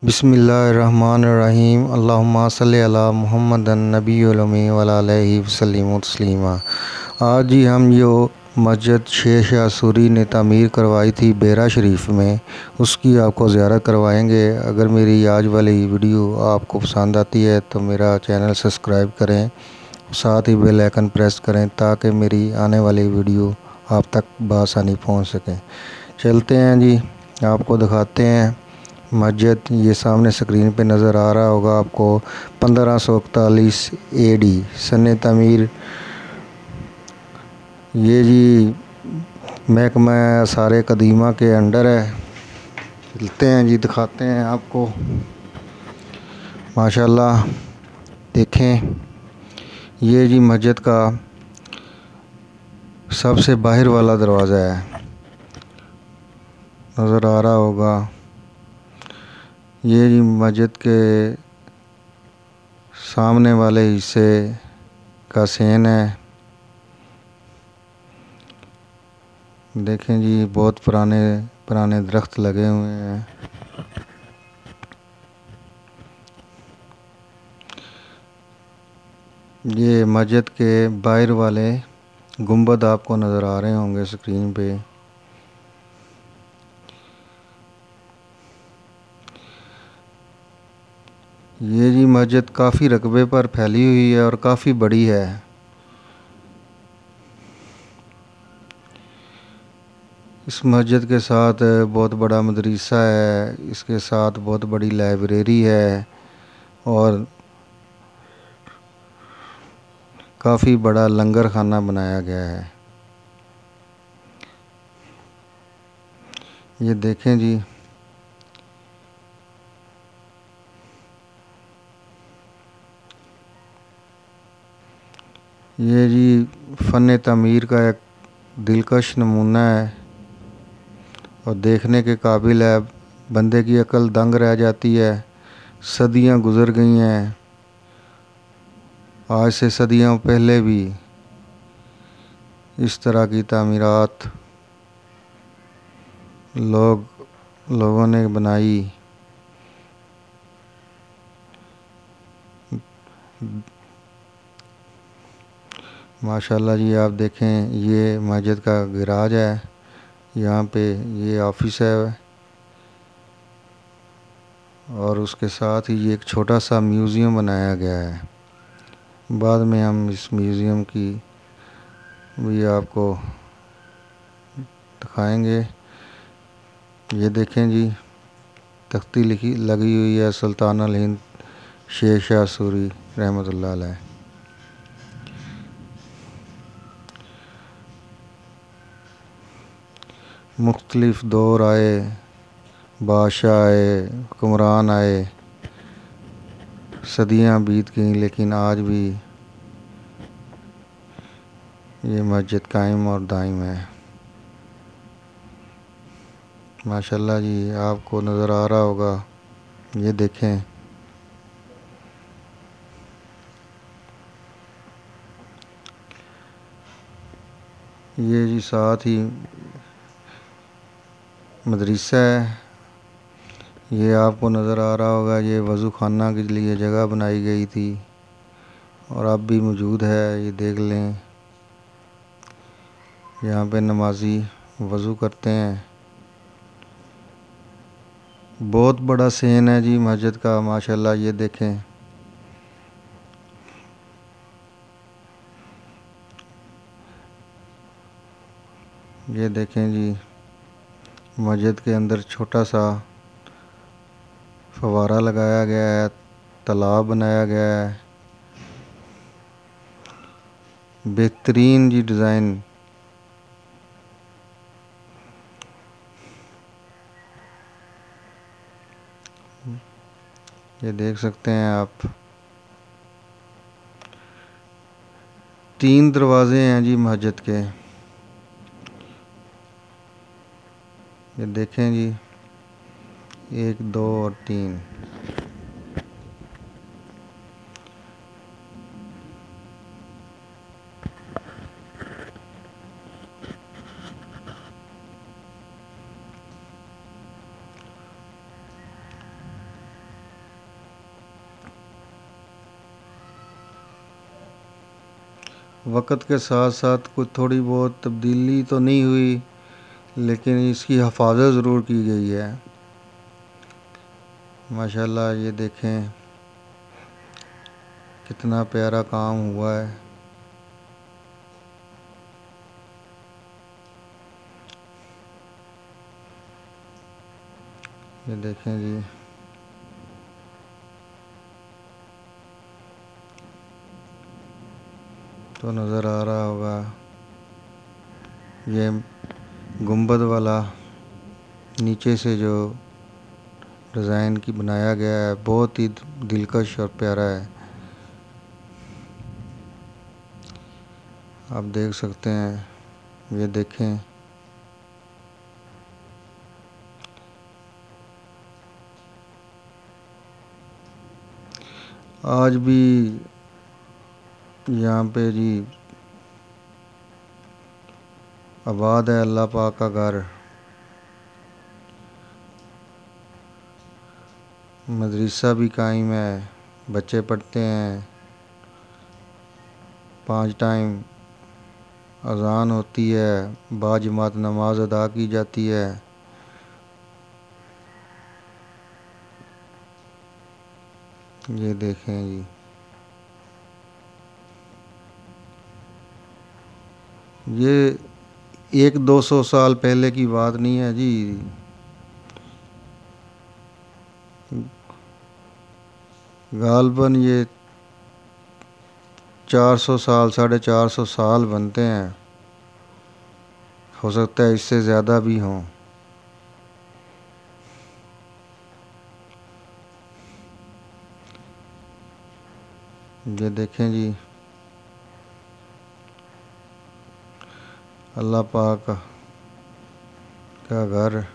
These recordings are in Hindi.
बिस्मिल्लाहिर्रहमानिर्रहीम अल्लाहुम्मा सल्लि अला मुहम्मदन नबियुल उम्मी व अला आलिहि वसल्लिम तस्लीमा। आज ही हम जो मस्जिद शेर शाह सूरी ने तामीर करवाई थी बेरा शरीफ में, उसकी आपको ज़ियारत करवाएंगे। अगर मेरी आज वाली वीडियो आपको पसंद आती है तो मेरा चैनल सब्सक्राइब करें, साथ ही बेल आइकन प्रेस करें ताकि मेरी आने वाली वीडियो आप तक बआसानी पहुंच सके। चलते हैं जी, आपको दिखाते हैं मस्जिद। ये सामने स्क्रीन पे नज़र आ रहा होगा आपको 1541 AD सन तमीर। ये जी महकमा आसार कदीमा के अंडर है। चलते हैं जी, दिखाते हैं आपको। माशाल्लाह देखें, ये जी मस्जिद का सबसे बाहर वाला दरवाज़ा है, नज़र आ रहा होगा। ये जी मस्जिद के सामने वाले हिस्से का सीन है। देखें जी, बहुत पुराने पुराने दरख्त लगे हुए हैं। ये मस्जिद के बाहर वाले गुंबद आपको नज़र आ रहे होंगे स्क्रीन पे। ये जी मस्जिद काफ़ी रकबे पर फैली हुई है और काफ़ी बड़ी है। इस मस्जिद के साथ बहुत बड़ा मदरसा है, इसके साथ बहुत बड़ी लाइब्रेरी है और काफ़ी बड़ा लंगर खाना बनाया गया है। ये देखें जी, ये जी फ़न तामीर का एक दिलकश नमूना है और देखने के काबिल है। बंदे की अकल दंग रह जाती है। सदियां गुज़र गई हैं, आज से सदियों पहले भी इस तरह की तामीरात लोगों ने बनाई। माशाल्लाह जी, आप देखें, ये मस्जिद का गैराज है। यहाँ पे ये ऑफिस है और उसके साथ ही ये एक छोटा सा म्यूज़ियम बनाया गया है। बाद में हम इस म्यूज़ियम की भी आपको दिखाएंगे। ये देखें जी, तख्ती लिखी लगी हुई है सुल्तान अल हिंद शेर शाह सूरी रहमतुल्लाह अलैह। मुख्तलिफ़ दौर आए, बादशाह आए, हुक्मरान आए, सदियां बीत गईं, लेकिन आज भी ये मस्जिद कायम और दायम है। माशाल्लाह जी, आपको नज़र आ रहा होगा। ये देखें, ये जी साथ ही मदरसा है। ये आपको नज़र आ रहा होगा। ये वज़ू खाना के लिए जगह बनाई गई थी और अब भी मौजूद है। ये देख लें, यहाँ पे नमाजी वज़ू करते हैं। बहुत बड़ा सीन है जी मस्जिद का, माशाल्लाह। ये देखें, ये देखें जी, मस्जिद के अंदर छोटा सा फव्वारा लगाया गया है, तालाब बनाया गया है। बेहतरीन जी डिज़ाइन। ये देख सकते हैं आप, 3 दरवाज़े हैं जी मस्जिद के। ये देखें जी, 1 2 और 3। वक़्त के साथ साथ कुछ थोड़ी बहुत तब्दीली तो नहीं हुई, लेकिन इसकी हिफाजत ज़रूर की गई है। माशाल्लाह ये देखें कितना प्यारा काम हुआ है। ये देखें जी, तो नज़र आ रहा होगा ये गुंबद वाला नीचे से जो डिज़ाइन की बनाया गया है, बहुत ही दिलकश और प्यारा है। आप देख सकते हैं, ये देखें आज भी यहाँ पे जी आबाद है अल्लाह पाक का घर। मदरसा भी कायम है, बच्चे पढ़ते हैं, 5 टाइम अज़ान होती है, बाजमात नमाज अदा की जाती है। ये देखें जी, ये 100-200 साल पहले की बात नहीं है जी। गालबन ये 400 साल, 450 साल बनते हैं। हो सकता है इससे ज़्यादा भी हों। ये देखें जी, अल्लाह पाक का घर।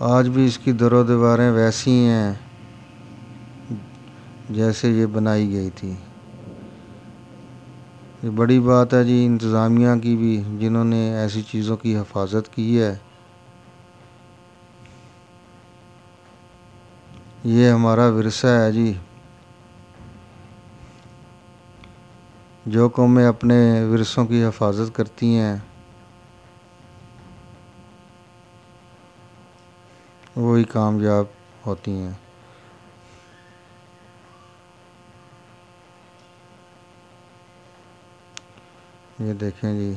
आज भी इसकी दरो दीवारें वैसी हैं जैसे ये बनाई गई थी। ये बड़ी बात है जी इंतज़ामिया की भी, जिन्होंने ऐसी चीज़ों की हिफाजत की है। ये हमारा विरसा है जी। जो कौमें अपने विरसों की हिफाजत करती हैं, वही कामयाब होती हैं। ये देखें जी,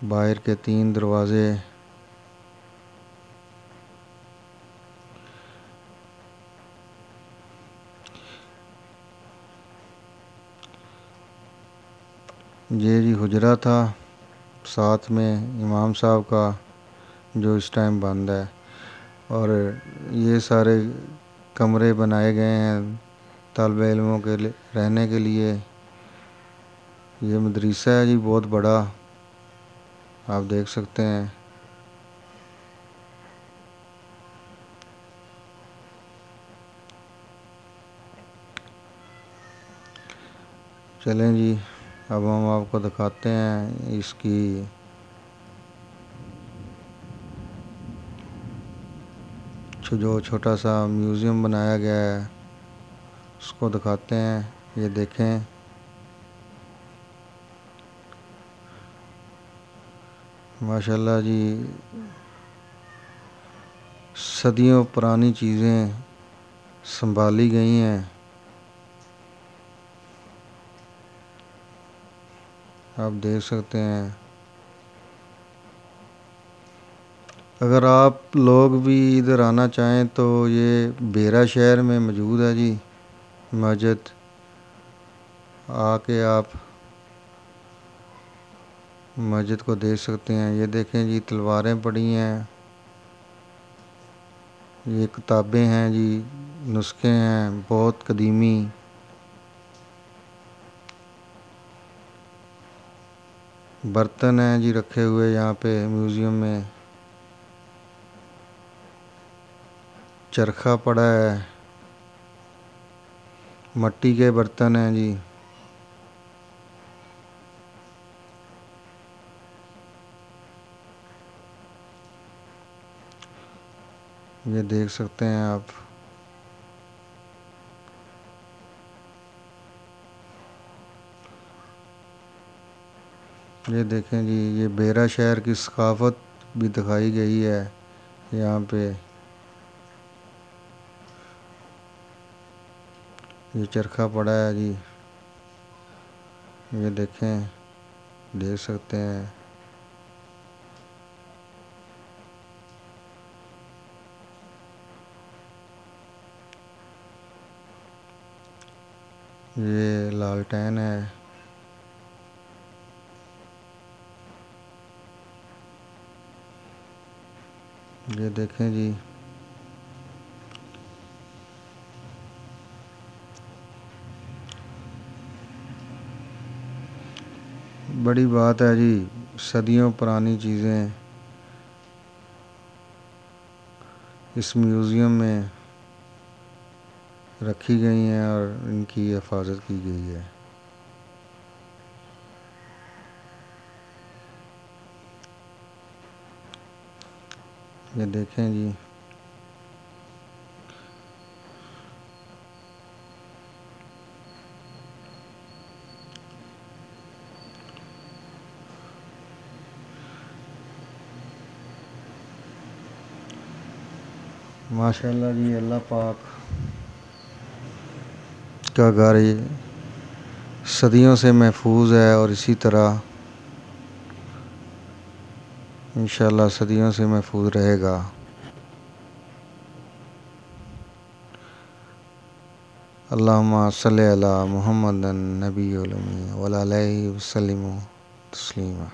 बाहर के 3 दरवाज़े। ये जी हुजरा था, साथ में इमाम साहब का, जो इस टाइम बंद है। और ये सारे कमरे बनाए गए हैं तालिबे इल्मों के लिए रहने के लिए। ये मदरसा है जी बहुत बड़ा, आप देख सकते हैं। चलें जी, अब हम आपको दिखाते हैं इसकी जो छोटा सा म्यूज़ियम बनाया गया है, उसको दिखाते हैं। ये देखें, माशाल्लाह जी सदियों पुरानी चीज़ें संभाली गई हैं। आप देख सकते हैं। अगर आप लोग भी इधर आना चाहें तो ये बेरा शहर में मौजूद है जी मस्जिद। आके आप मस्जिद को देख सकते हैं। ये देखें जी तलवारें पड़ी हैं, ये किताबें हैं जी, नुस्खे हैं बहुत कदीमी। बर्तन हैं जी रखे हुए यहाँ पे म्यूज़ियम में। चरखा पड़ा है, मट्टी के बर्तन हैं जी। ये देख सकते हैं आप। ये देखें जी, ये बेरा शहर की सकाफत भी दिखाई गई है यहाँ पे। ये चरखा पड़ा है जी, ये देखें, देख सकते हैं। ये लालटेन है। ये देखें जी, बड़ी बात है जी, सदियों पुरानी चीज़ें इस म्यूज़ियम में रखी गई हैं और इनकी हिफाजत की गई है। ये देखें जी, माशाल्लाह जी, अल्लाह पाक का घर ये सदियों से महफूज है और इसी तरह इंशाल्लाह सदियों से महफूज रहेगा। अल्लाहुम्मा सल्ली अला मुहम्मदन नबियुल उम्मी व अला आलिहि व सल्लिमु तस्लीमा।